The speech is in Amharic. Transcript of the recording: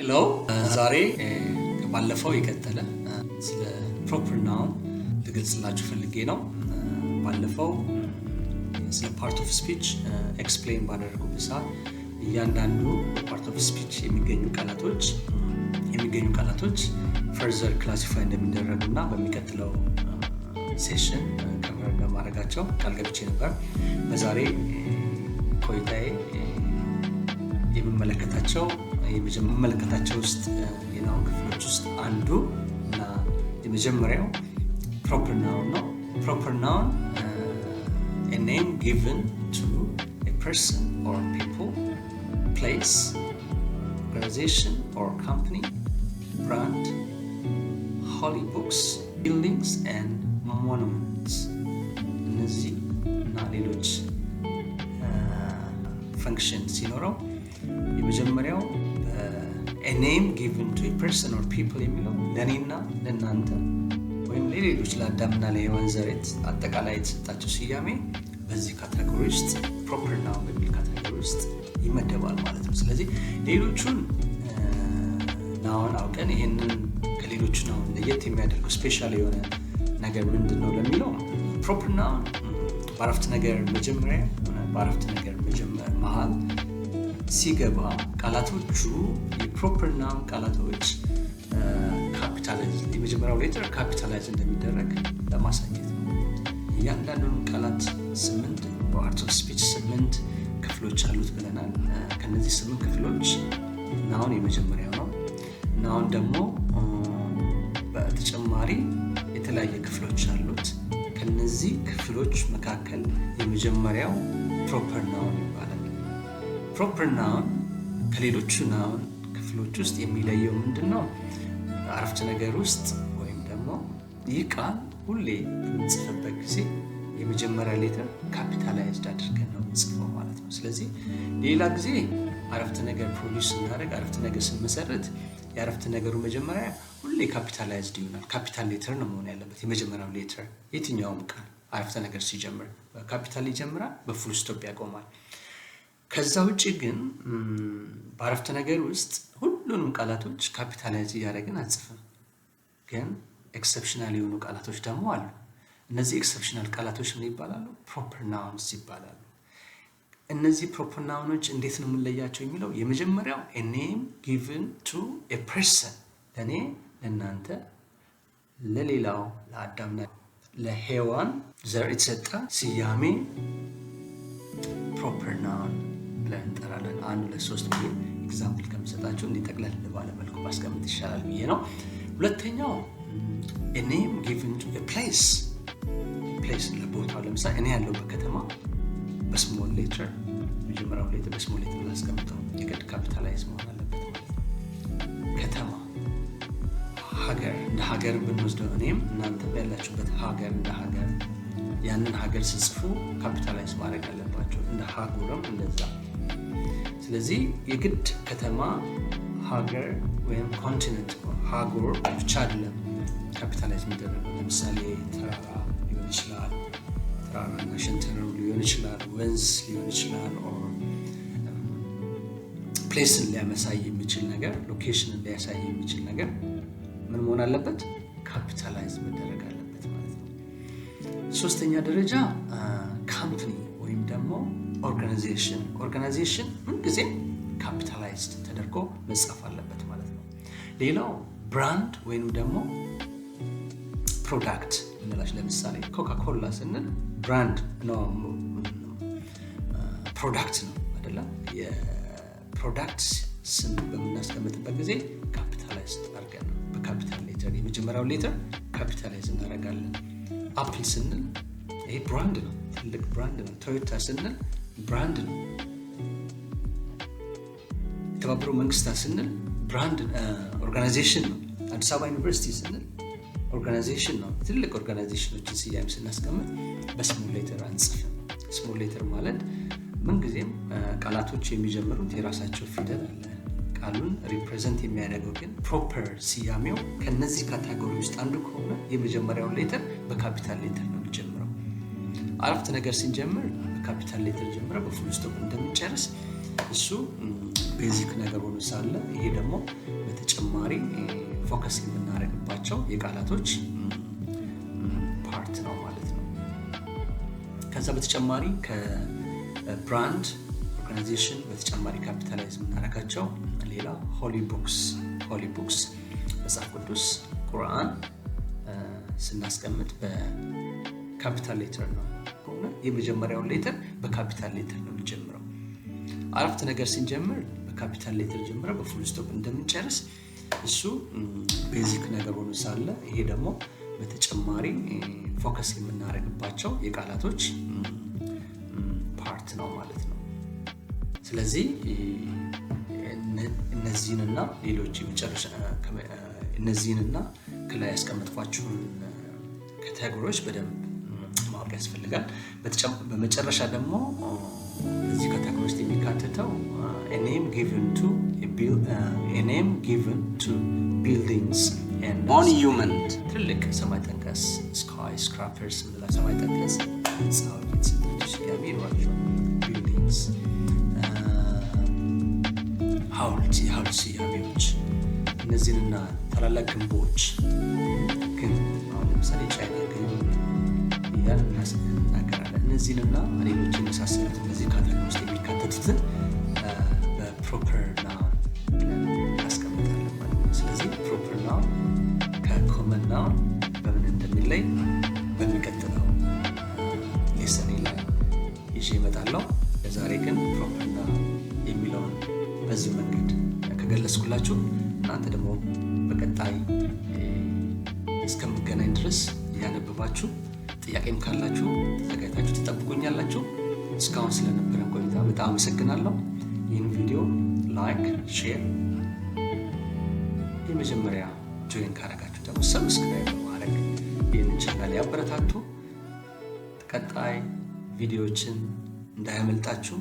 ሄሎ ዛሬ ባለፈው የቀጠለ ስለ ፕሮፐር ናውን ልገልጽላችሁ ፈልጌ ነው። ባለፈው ስለ ፓርት ኦፍ ስፒች ኤክስፕሌን ባደረጉበት ሰዓት እያንዳንዱ ፓርት ኦፍ ስፒች የሚገኙ ቃላቶች ፈርዘር ክላሲፋይ እንደሚደረጉና በሚቀጥለው ሴሽን ከቨር እንደማድረጋቸው ቃል ገብቼ ነበር። በዛሬ ቆይታዬ የምመለከታቸው ውስጥ የናውን ክፍሎች ውስጥ አንዱ እና የመጀመሪያው ፕሮፐር ናውን ነው። ፕሮፐር ናውን a name given to a person or people, place, organization or company, brand, holy books, buildings and monuments. እነዚህ እና ሌሎች ፈንክሽን ሲኖረው የመጀመሪያው a name given to a person or people የሚለው ለኔና ለናንተ ወይም ለሌሎች ለአዳምና ለሔዋን ዘሬት አጠቃላይ የተሰጣቸው ስያሜ በዚህ ካቴጎሪ ውስጥ ፕሮፐር ናውን በሚል ካቴጎሪ ውስጥ ይመደባል ማለት ነው። ስለዚህ ሌሎቹን ናውን አውቀን ይሄንን ከሌሎቹ ናውን ለየት የሚያደርገው ስፔሻል የሆነ ነገር ምንድነው ለሚለው ፕሮፐር ናውን በአረፍተ ነገር መጀመሪያ በአረፍተ ነገር መሃል ሲገባ ቃላቶቹ የፕሮፐር ናውን ቃላቶች ካፒታላይዝ የመጀመሪያው ሌተር ካፒታላይዝ እንደሚደረግ ለማሳየት ነው። እያንዳንዱን ቃላት 8 በአርት ኦፍ ስፒች 8 ክፍሎች አሉት ብለናል። ከነዚህ 8 ክፍሎች ናውን የመጀመሪያው ነው። ናውን ደግሞ በተጨማሪ የተለያየ ክፍሎች አሉት። ከነዚህ ክፍሎች መካከል የመጀመሪያው ፕሮፐር ናውን ይባላል። ፕሮፐር ናውን ከሌሎቹ ናውን ክፍሎች ውስጥ የሚለየው ምንድነው? አረፍተ ነገር ውስጥ ወይም ደግሞ ይህ ቃል ሁሌ በምንጽፍበት ጊዜ የመጀመሪያ ሌተር ካፒታላይዝድ አድርገን ነው የምንጽፈው ማለት ነው። ስለዚህ ሌላ ጊዜ አረፍተ ነገር ፕሮዲዩስ ስናደርግ አረፍተ ነገር ስንመሰርት የአረፍተ ነገሩ መጀመሪያ ሁሌ ካፒታላይዝድ ይሆናል። ካፒታል ሌተር ነው መሆን ያለበት የመጀመሪያው ሌተር። የትኛውም ቃል አረፍተ ነገር ሲጀምር በካፒታል ይጀምራል፣ በፉል ስቶፕ ያቆማል። ከዛ ውጭ ግን በአረፍተ ነገር ውስጥ ሁሉንም ቃላቶች ካፒታላይዝ እያደረግን አንጽፍም። ግን ኤክሰፕሽናል የሆኑ ቃላቶች ደግሞ አሉ። እነዚህ ኤክሰፕሽናል ቃላቶች ምን ይባላሉ? ፕሮፐር ናውንስ ይባላሉ። እነዚህ ፕሮፐር ናውኖች እንዴት ነው የምንለያቸው የሚለው የመጀመሪያው a name given to a person ለኔ፣ ለእናንተ፣ ለሌላው ለአዳምና ለሔዋን ዘር የተሰጠ ስያሜ ፕሮፐር ናውን ብለን እንጠራለን። 1 2 3 ብዬ ኤግዛምፕል ከምሰጣቸው እንዲጠቅለል ባለ መልኩ ማስቀመጥ ይሻላል ብዬ ነው። ሁለተኛው a name given to a place ለቦታው። ለምሳሌ እኔ ያለሁበት ከተማ በስሞል ሌተር መጀመሪያው ሌተር በስሞል ሌተር ላስቀምጠው፣ የግድ ካፒታላይዝ መሆን አለበት ማለት ነው። ከተማ፣ ሀገር፣ እንደ ሀገር ብንወስደው እኔም እናንተም ያላችሁበት ሀገር እንደ ሀገር ያንን ሀገር ስጽፉ ካፒታላይዝ ማድረግ አለባቸው። እንደ ሀገርም እንደዛ። ስለዚህ የግድ ከተማ፣ ሀገር ወይም ኮንቲኔንት ሀገር ብቻ አይደለም ካፒታላይዝ የሚደረገው። ለምሳሌ ተራራ ሊሆን ይችላል፣ ተራራና ሸንተረሩ ሊሆን ይችላል፣ ወንዝ ሊሆን ይችላል። ፕሌስን ሊያመሳይ የሚችል ነገር፣ ሎኬሽንን ሊያሳይ የሚችል ነገር ምን መሆን አለበት? ካፒታላይዝ መደረግ አለበት ማለት ነው። ሶስተኛ ደረጃ ካምፕኒ ወይም ደግሞ ኦርጋናይዜሽን ምንጊዜ ካፒታላይዝድ ተደርጎ መጻፍ አለበት ማለት ነው። ሌላው ብራንድ ወይም ደግሞ ፕሮዳክት እንላለን። ለምሳሌ ኮካኮላ ስንል ብራንድ ነው፣ ፕሮዳክት ነው አይደለ? የፕሮዳክት ስም በምናስቀምጥበት ጊዜ ካፒታላይዝድ አድርገን ነው በካፒታል ሌተር የመጀመሪያው ሌተር ካፒታላይዝ እናደርጋለን። አፕል ስንል ይሄ ብራንድ ነው፣ ትልቅ ብራንድ ነው። ቶዮታ ስንል ብራንድ ነው። የተባበሩት መንግስታት ስንል ብራንድ ኦርጋናይዜሽን ነው። አዲስ አበባ ዩኒቨርሲቲ ስንል ኦርጋናይዜሽን ነው። ትልቅ ኦርጋናይዜሽኖችን ስያሜ ስናስቀምጥ በስሞል ሌተር አንጽፍም። ስሞል ሌተር ማለት ምንጊዜም ቃላቶች የሚጀምሩት የራሳቸው ፊደል አለ። ቃሉን ሪፕሬዘንት የሚያደርገው ግን ፕሮፐር ስያሜው ከነዚህ ካቴጎሪ ውስጥ አንዱ ከሆነ የመጀመሪያውን ሌተር በካፒታል ሌተር ነው የሚጀምረው። አረፍተ ነገር ሲጀምር በካፒታል ሌተር ጀምረ በፉል ስቶፕ እንደምንጨርስ እሱ ቤዚክ ነገር ሆኖ ሳለ ይሄ ደግሞ በተጨማሪ ፎከስ የምናደርግባቸው የቃላቶች ፓርት ነው ማለት ነው። ከዛ በተጨማሪ ከብራንድ ኦርጋናይዜሽን በተጨማሪ ካፒታላይዝ የምናደርጋቸው ሌላ ሆሊ ቡክስ መጽሐፍ ቅዱስ ቁርአን ስናስቀምጥ በካፒታል ሌተር ነው። የመጀመሪያውን ሌተር በካፒታል ሌተር ነው የምንጀምረው። አረፍተ ነገር ስንጀምር በካፒታል ሌተር ጀምረን በፉል ስቶፕ እንደምንጨርስ እሱ ቤዚክ ነገር ሆኖ ሳለ ይሄ ደግሞ በተጨማሪ ፎከስ የምናደርግባቸው የቃላቶች ፓርት ነው ማለት ነው። ስለዚህ እነዚህንና ሌሎች እነዚህንና ከላይ ያስቀመጥኳችሁን ካቴጎሪዎች በደንብ ማወቅ ያስፈልጋል። በመጨረሻ ደግሞ በዚህ ካቴጎሪ ውስጥ የሚካተተው a name given to buildings and monument ትልቅ ሰማይ ጠቀስ skyscrapers ሰማይ ጠቀስ ህንፃዎች ስያሜ ይኖራቸዋል። ቢልዲንግስ የሀውልት ስያሜዎች እነዚህንና ታላላቅ ግንቦች ግን አሁን ለምሳሌ ቻይና ግንብ እያልን እናገራለን። እነዚህንና ሌሎች የመሳሰሉት እነዚህ ካቴጎሪ ውስጥ የሚካተቱትን በፕሮፐር ናውን እናስቀምጣለን ማለት ነው። ስለዚህ ፕሮፐር ናውን ከኮመን ናውን በምን እንደሚለይ በሚቀጥለው ሌሰኔ ላይ ይዤ እመጣለሁ። ለዛሬ ግን ፕሮፐር ናውን የሚለውን በዚህ መንገድ ከገለጽኩላችሁ እናንተ ደግሞ በቀጣይ እስከምገናኝ ድረስ እያነበባችሁ ጥያቄም ካላችሁ ተዘጋጅታችሁ ትጠብቁኛላችሁ። እስካሁን ስለነበረን ቆይታ በጣም አመሰግናለሁ። ይህን ቪዲዮ ላይክ፣ ሼር፣ የመጀመሪያ ጆይን ካረጋችሁ ደግሞ ሰብስክራይብ በማድረግ ይህንን ቻናል ያበረታቱ። ቀጣይ ቪዲዮዎችን እንዳያመልጣችሁ